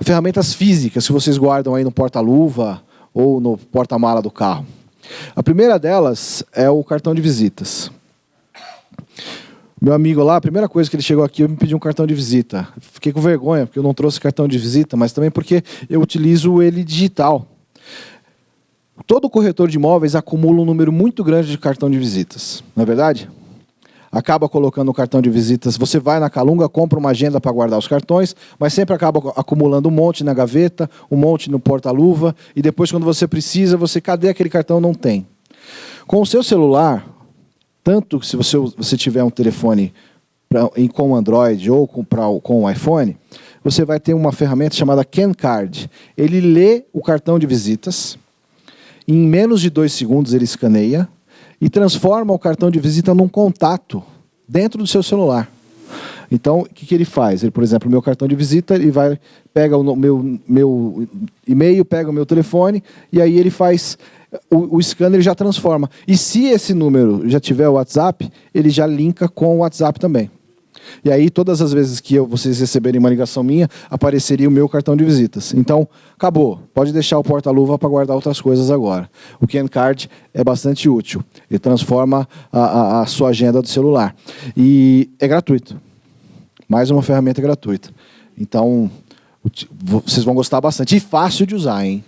ferramentas físicas que vocês guardam aí no porta-luva ou no porta-mala do carro. A primeira delas é o cartão de visitas. Meu amigo lá, a primeira coisa que ele chegou aqui, eu me pedi um cartão de visita. Fiquei com vergonha, porque eu não trouxe cartão de visita, mas também porque eu utilizo ele digital. Todo corretor de imóveis acumula um número muito grande de cartão de visitas, não é verdade? Acaba colocando o cartão de visitas, você vai na Calunga, compra uma agenda para guardar os cartões, mas sempre acaba acumulando um monte na gaveta, um monte no porta-luva, e depois, quando você precisa, cadê aquele cartão? Não tem. Com o seu celular, tanto se você tiver um telefone com Android ou com o iPhone, você vai ter uma ferramenta chamada CanCard. Ele lê o cartão de visitas, em menos de 2 segundos ele escaneia e transforma o cartão de visita num contato dentro do seu celular. Então, o que ele faz? Ele, por exemplo, o meu cartão de visita, ele pega o meu e-mail, pega o meu telefone, e aí ele faz... O scanner já transforma. E se esse número já tiver o WhatsApp, ele já linka com o WhatsApp também. E aí, todas as vezes que vocês receberem uma ligação minha, apareceria o meu cartão de visitas. Então, acabou. Pode deixar o porta-luva para guardar outras coisas agora. O CanCard é bastante útil. Ele transforma a sua agenda do celular. E é gratuito. Mais uma ferramenta gratuita. Então, vocês vão gostar bastante. E fácil de usar, hein?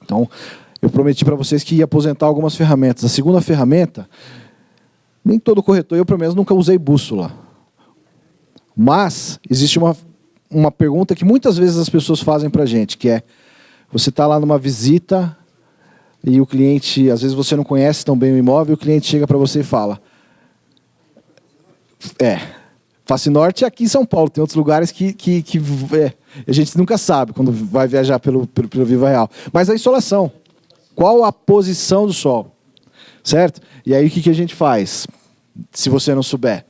Então, eu prometi para vocês que ia aposentar algumas ferramentas. A segunda ferramenta, nem todo corretor, eu pelo menos nunca usei bússola. Mas existe uma pergunta que muitas vezes as pessoas fazem para a gente, que é, você está lá numa visita e o cliente, às vezes você não conhece tão bem o imóvel, e o cliente chega para você e fala, Face Norte é aqui em São Paulo, tem outros lugares que a gente nunca sabe quando vai viajar pelo Viva Real. Mas a insolação, qual a posição do sol? Certo? E aí o que a gente faz? Se você não souber,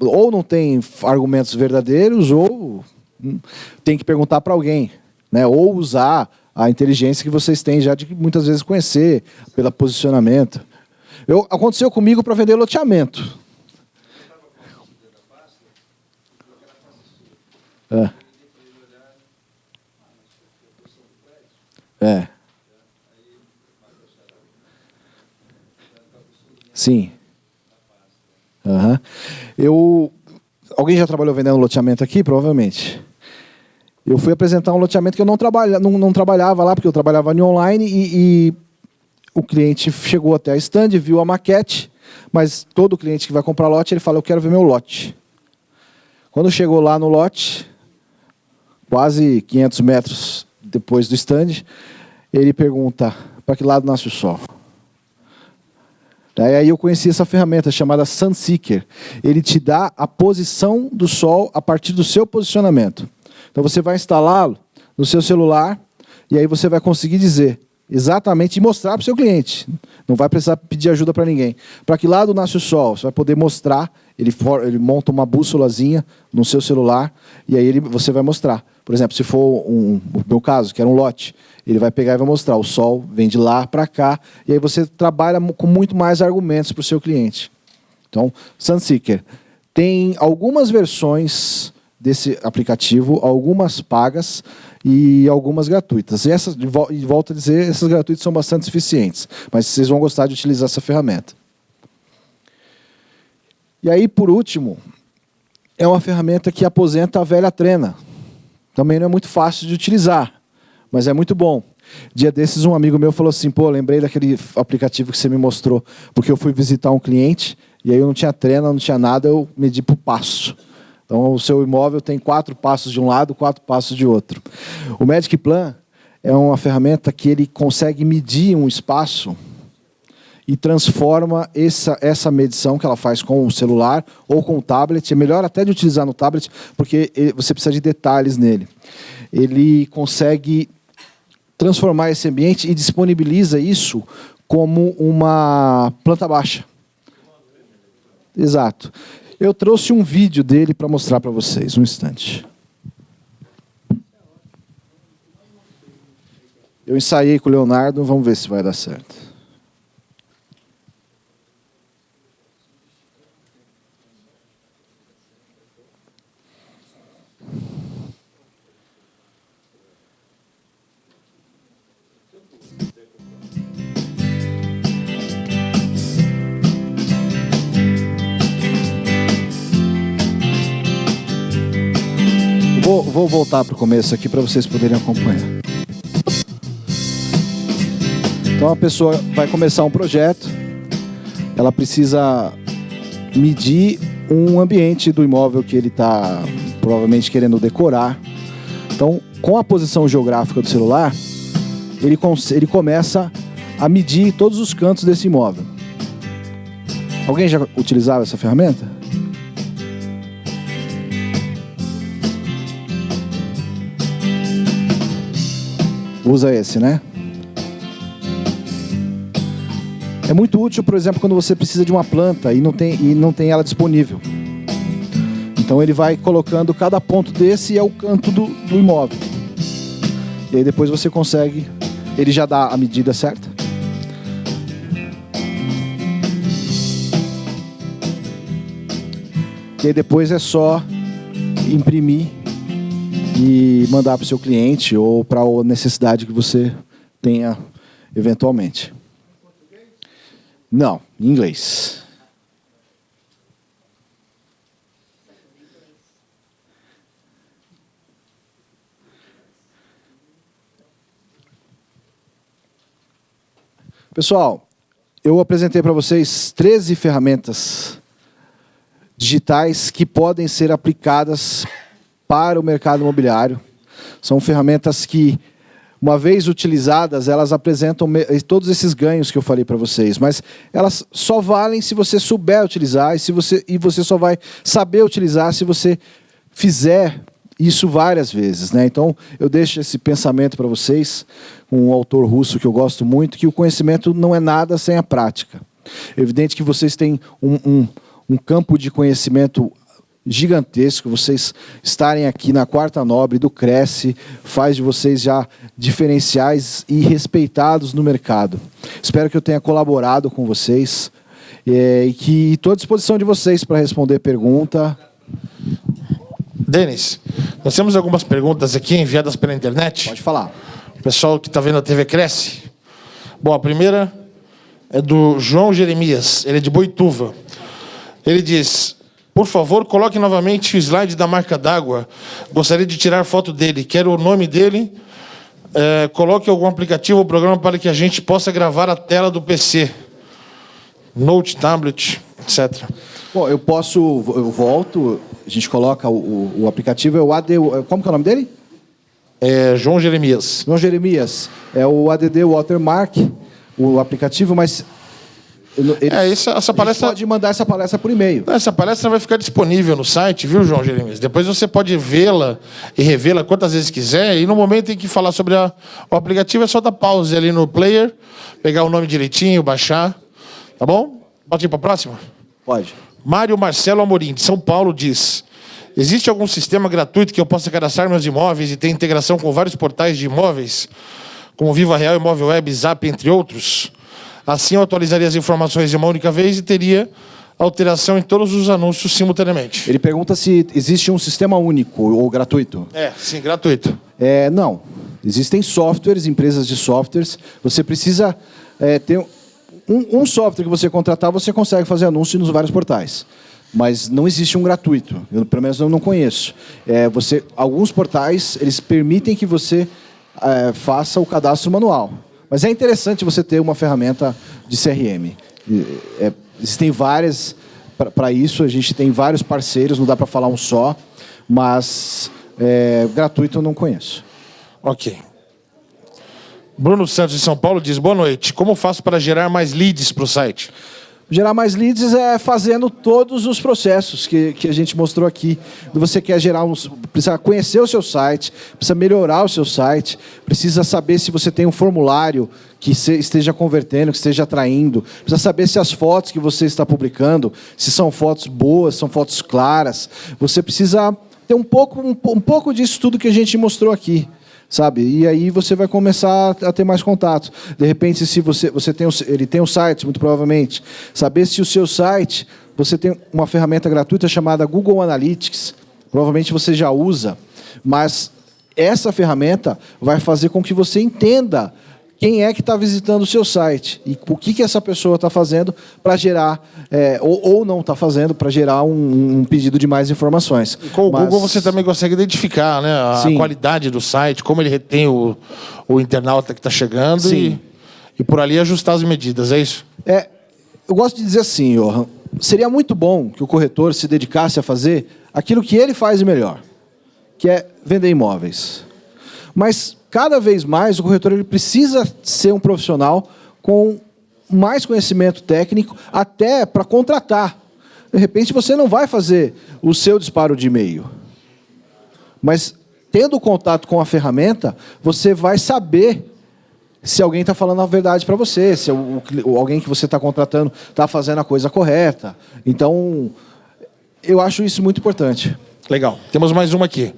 ou não tem argumentos verdadeiros, ou tem que perguntar para alguém, né? Ou usar a inteligência que vocês têm já de muitas vezes conhecer, pelo posicionamento. Aconteceu comigo para vender loteamento. Sim. Alguém já trabalhou vendendo loteamento aqui? Provavelmente. Eu fui apresentar um loteamento que eu não trabalhava lá, porque eu trabalhava em online, e o cliente chegou até a stand, viu a maquete, mas todo cliente que vai comprar lote, ele fala, eu quero ver meu lote. Quando chegou lá no lote, quase 500 metros depois do stand, ele pergunta, para que lado nasce o sol? Aí eu conheci essa ferramenta chamada Sunseeker. Ele te dá a posição do sol a partir do seu posicionamento. Então você vai instalá-lo no seu celular e aí você vai conseguir dizer exatamente e mostrar para o seu cliente. Não vai precisar pedir ajuda para ninguém. Para que lado nasce o sol? Você vai poder mostrar. Ele monta uma bússolazinha no seu celular e aí você vai mostrar. Por exemplo, se for o meu caso, que era um lote, ele vai pegar e vai mostrar. O sol vem de lá para cá e aí você trabalha com muito mais argumentos para o seu cliente. Então, Sunseeker. Tem algumas versões desse aplicativo, algumas pagas e algumas gratuitas. E volto a dizer, essas gratuitas são bastante eficientes, mas vocês vão gostar de utilizar essa ferramenta. E aí, por último, é uma ferramenta que aposenta a velha trena. Também não é muito fácil de utilizar, mas é muito bom. Dia desses, um amigo meu falou assim, pô, lembrei daquele aplicativo que você me mostrou, porque eu fui visitar um cliente, e aí eu não tinha trena, não tinha nada, eu medi por passo. Então, o seu imóvel tem 4 passos de um lado, 4 passos de outro. O Magic Plan é uma ferramenta que ele consegue medir um espaço e transforma essa medição que ela faz com o celular ou com o tablet. É melhor até de utilizar no tablet, porque você precisa de detalhes nele. Ele consegue transformar esse ambiente e disponibiliza isso como uma planta baixa. Exato. Eu trouxe um vídeo dele para mostrar para vocês, um instante. Eu ensaiei com o Leonardo, vamos ver se vai dar certo. Vou voltar para o começo aqui para vocês poderem acompanhar. Então a pessoa vai começar um projeto, ela precisa medir um ambiente do imóvel que ele está provavelmente querendo decorar. Então, com a posição geográfica do celular, ele começa a medir todos os cantos desse imóvel. Alguém já utilizava essa ferramenta? Usa esse, né? É muito útil, por exemplo, quando você precisa de uma planta e não tem ela disponível. Então ele vai colocando cada ponto desse é o canto do imóvel. E aí depois você consegue... Ele já dá a medida certa. E aí depois é só imprimir e mandar para o seu cliente ou para a necessidade que você tenha eventualmente. Não, em inglês. Pessoal, eu apresentei para vocês 13 ferramentas digitais que podem ser aplicadas para o mercado imobiliário. São ferramentas que, uma vez utilizadas, elas apresentam todos esses ganhos que eu falei para vocês, mas elas só valem se você souber utilizar e você só vai saber utilizar se você fizer isso várias vezes, né? Então, eu deixo esse pensamento para vocês, um autor russo que eu gosto muito, que o conhecimento não é nada sem a prática. É evidente que vocês têm um campo de conhecimento gigantesco. Vocês estarem aqui na Quarta Nobre do Cresce faz de vocês já diferenciais e respeitados no mercado. Espero que eu tenha colaborado com vocês e que estou à disposição de vocês para responder pergunta. Denis, nós temos algumas perguntas aqui enviadas pela internet. Pode falar. O pessoal que está vendo a TV Cresce. Bom, a primeira é do João Jeremias, ele é de Boituva. Ele diz: por favor, coloque novamente o slide da marca d'água. Gostaria de tirar foto dele. Quero o nome dele. Coloque algum aplicativo ou programa para que a gente possa gravar a tela do PC. Note, tablet, etc. Bom, eu volto, a gente coloca o aplicativo, é o AD... Como que é o nome dele? É João Jeremias. João Jeremias. É o ADD Watermark, o aplicativo, mas... Essa palestra... pode mandar essa palestra por e-mail. Essa palestra vai ficar disponível no site, viu, João Jeremias? Depois você pode vê-la e revê-la quantas vezes quiser. E no momento em que falar sobre o aplicativo, é só dar pause ali no player, pegar o nome direitinho, baixar. Tá bom? Pode ir para a próxima? Pode. Mário Marcelo Amorim, de São Paulo, diz: existe algum sistema gratuito que eu possa cadastrar meus imóveis e ter integração com vários portais de imóveis, como Viva Real, Imóvel Web, Zap, entre outros? Assim, eu atualizaria as informações de uma única vez e teria alteração em todos os anúncios simultaneamente. Ele pergunta se existe um sistema único ou gratuito. Sim, gratuito. Não. Existem softwares, empresas de softwares. Você precisa ter um software que você contratar, você consegue fazer anúncio nos vários portais. Mas não existe um gratuito. Eu, pelo menos, eu não conheço. Alguns portais, eles permitem que você faça o cadastro manual. Mas é interessante você ter uma ferramenta de CRM. Existem várias para isso, a gente tem vários parceiros, não dá para falar um só, mas gratuito eu não conheço. Ok. Bruno Santos, de São Paulo, diz: boa noite. Como faço para gerar mais leads para o site? Gerar mais leads é fazendo todos os processos que a gente mostrou aqui. Você quer precisa conhecer o seu site, precisa melhorar o seu site, precisa saber se você tem um formulário que esteja convertendo, que esteja atraindo, precisa saber se as fotos que você está publicando, se são fotos boas, são fotos claras. Você precisa ter um pouco disso tudo que a gente mostrou aqui. Sabe? E aí você vai começar a ter mais contato. De repente, se ele tem um site, muito provavelmente, saber se o seu site, você tem uma ferramenta gratuita chamada Google Analytics, provavelmente você já usa, mas essa ferramenta vai fazer com que você entenda quem é que está visitando o seu site e o que essa pessoa está fazendo para gerar, ou não está fazendo, para gerar um pedido de mais informações. E com o Google você também consegue identificar, né, a qualidade do site, como ele retém o internauta que está chegando e por ali ajustar as medidas, é isso? Eu gosto de dizer assim, Johan, seria muito bom que o corretor se dedicasse a fazer aquilo que ele faz de melhor, que é vender imóveis. Mas cada vez mais o corretor ele precisa ser um profissional com mais conhecimento técnico até para contratar. De repente você não vai fazer o seu disparo de e-mail, mas tendo contato com a ferramenta, você vai saber se alguém está falando a verdade para você, se alguém que você está contratando está fazendo a coisa correta. Então, eu acho isso muito importante. Legal. Temos mais uma aqui.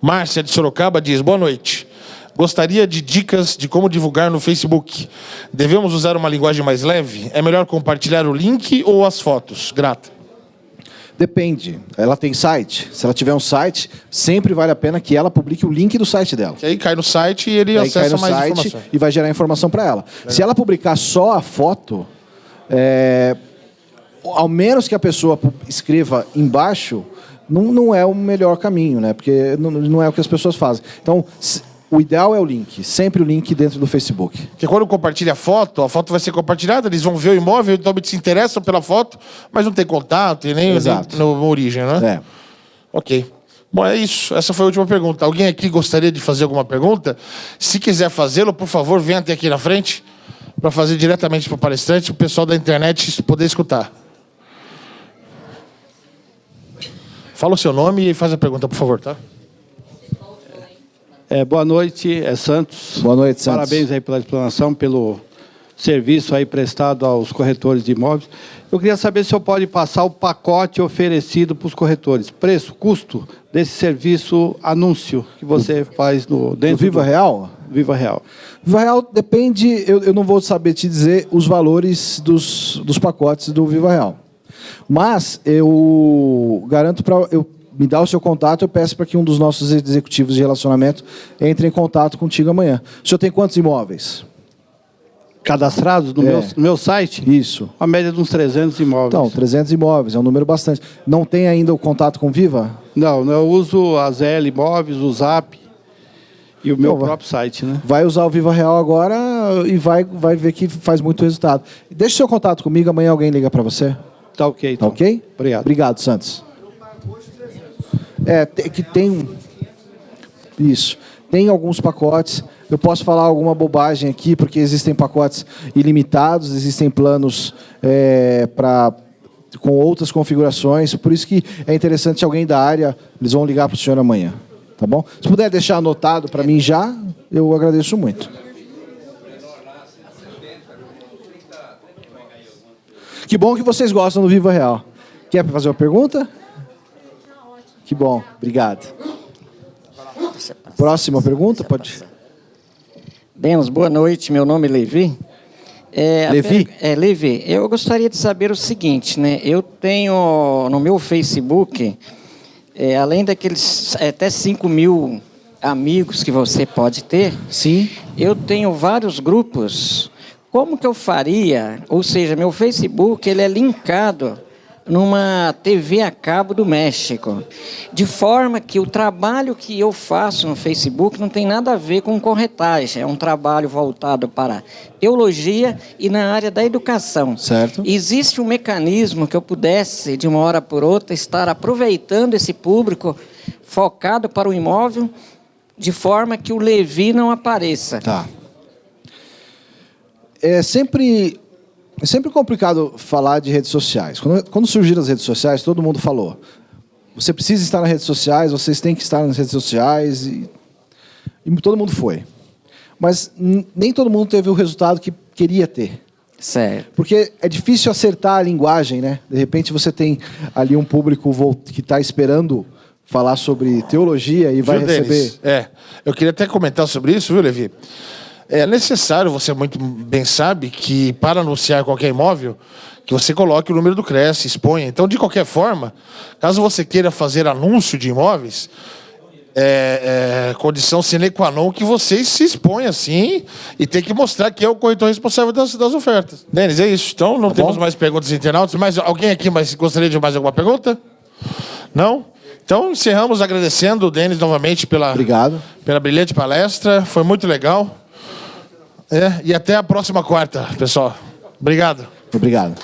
Márcia de Sorocaba diz, boa noite. Gostaria de dicas de como divulgar no Facebook. Devemos usar uma linguagem mais leve? É melhor compartilhar o link ou as fotos? Grata. Depende. Ela tem site? Se ela tiver um site, sempre vale a pena que ela publique o link do site dela. Que aí cai no site e ele acessa mais informações. E vai gerar informação para ela. Se ela publicar só a foto, ao menos que a pessoa escreva embaixo, não é o melhor caminho, né? Porque não é o que as pessoas fazem. Então, o ideal é o link, sempre o link dentro do Facebook. Porque quando compartilha a foto vai ser compartilhada, eles vão ver o imóvel, eventualmente se interessam pela foto, mas não tem contato e nem na origem, né? Ok. Bom, é isso. Essa foi a última pergunta. Alguém aqui gostaria de fazer alguma pergunta? Se quiser fazê-lo, por favor, venha até aqui na frente para fazer diretamente para o palestrante, o pessoal da internet poder escutar. Fala o seu nome e faz a pergunta, por favor, tá? Boa noite, Santos. Boa noite, Santos. Parabéns aí pela explanação, pelo serviço aí prestado aos corretores de imóveis. Eu queria saber se o senhor pode passar o pacote oferecido para os corretores. Preço, custo desse serviço anúncio que você faz dentro do Viva Real? Viva Real. Viva Real depende, eu não vou saber te dizer os valores dos pacotes do Viva Real. Mas eu garanto me dá o seu contato, eu peço para que um dos nossos executivos de relacionamento entre em contato contigo amanhã. O senhor tem quantos imóveis? Cadastrados no meu site? Isso. A média de uns 300 imóveis. Então, 300 imóveis, é um número bastante. Não tem ainda o contato com Viva? Não, eu uso a ZL Imóveis, o Zap e o meu próprio site, né? Vai usar o Viva Real agora e vai ver que faz muito resultado. Deixa o seu contato comigo, amanhã alguém liga para você. Tá ok. Então. Tá ok? Obrigado. Obrigado, Santos. Que tem... Isso. Tem alguns pacotes. Eu posso falar alguma bobagem aqui, porque existem pacotes ilimitados, existem planos com outras configurações. Por isso que é interessante alguém da área, eles vão ligar para o senhor amanhã. Tá bom? Se puder deixar anotado para mim já, eu agradeço muito. Que bom que vocês gostam do Viva Real. Quer fazer uma pergunta? Que bom, obrigado. Próxima pergunta, pode? Bens, boa noite, meu nome é Levi. Levi? Levi, eu gostaria de saber o seguinte, né? Eu tenho no meu Facebook, além daqueles até 5.000 amigos que você pode ter, sim, eu tenho vários grupos. Como que eu faria? Ou seja, meu Facebook ele é linkado numa TV a cabo do México, de forma que o trabalho que eu faço no Facebook não tem nada a ver com corretagem, é um trabalho voltado para teologia e na área da educação. Certo. Existe um mecanismo que eu pudesse, de uma hora por outra, estar aproveitando esse público focado para o imóvel, de forma que o Levi não apareça. Tá. Sempre É sempre complicado falar de redes sociais. Quando surgiram as redes sociais, todo mundo falou: você precisa estar nas redes sociais, vocês têm que estar nas redes sociais, e todo mundo foi. Mas nem todo mundo teve o resultado que queria ter. Certo. Porque é difícil acertar a linguagem, né? De repente você tem ali um público que está esperando falar sobre teologia e vai receber... Eu queria até comentar sobre isso, viu, Levi? É necessário, você muito bem sabe, que para anunciar qualquer imóvel, que você coloque o número do CRES, exponha. Então, de qualquer forma, caso você queira fazer anúncio de imóveis, condição sine qua non que vocês se exponham assim e tem que mostrar que é o corretor responsável das ofertas. Denis, é isso. Então, não temos mais perguntas internautas. Mais alguém aqui gostaria de mais alguma pergunta? Não? Então, encerramos agradecendo o Denis novamente pela brilhante palestra. Foi muito legal. E até a próxima quarta, pessoal. Obrigado. Obrigado.